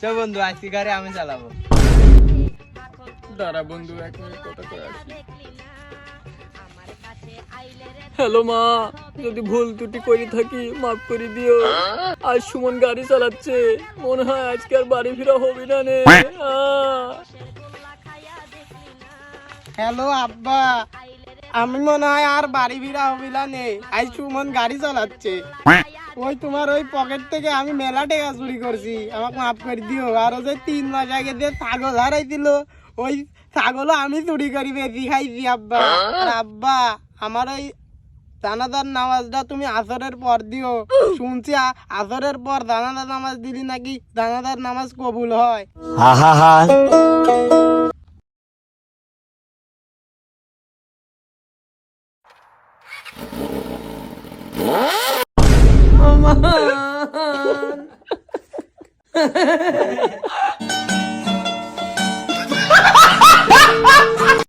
চল বন্ধু আজকে গাড়ি আমি চালাবো। দাঁড়া বন্ধু, 1 মিনিট কথা কয়ে আসি। হ্যালো মা, যদি ভুল ত্রুটি করে থাকি মাফ করে দিও। আজ সুমন গাড়ি চালাচ্ছে, মনে হয় আজকে আর বাড়ি ফিরা হবে না নে। হ্যালো আব্বা, আমি মনে হয় আর বাড়ি ফিরা হবিলা নেই, আজ সুমন গাড়ি চালাচ্ছে। ওই তোমার ওই পকেট থেকে আমি মেলা টাকা চুরি করছি, আমাকে মাফ করে দিও। আর ওই যে 3 মাস আগে যে ছাগল হারাইছিল, ওই ছাগলও আমি চুরি করি বেশি খাইছি আব্বা। আর আব্বা, আমার ওই জানাজার নামাজটা তুমি আসরের পর দিও। শুনছি আসরের পর জানাজার নামাজ দিলি নাকি জানাজার নামাজ কবুল হয়। আমার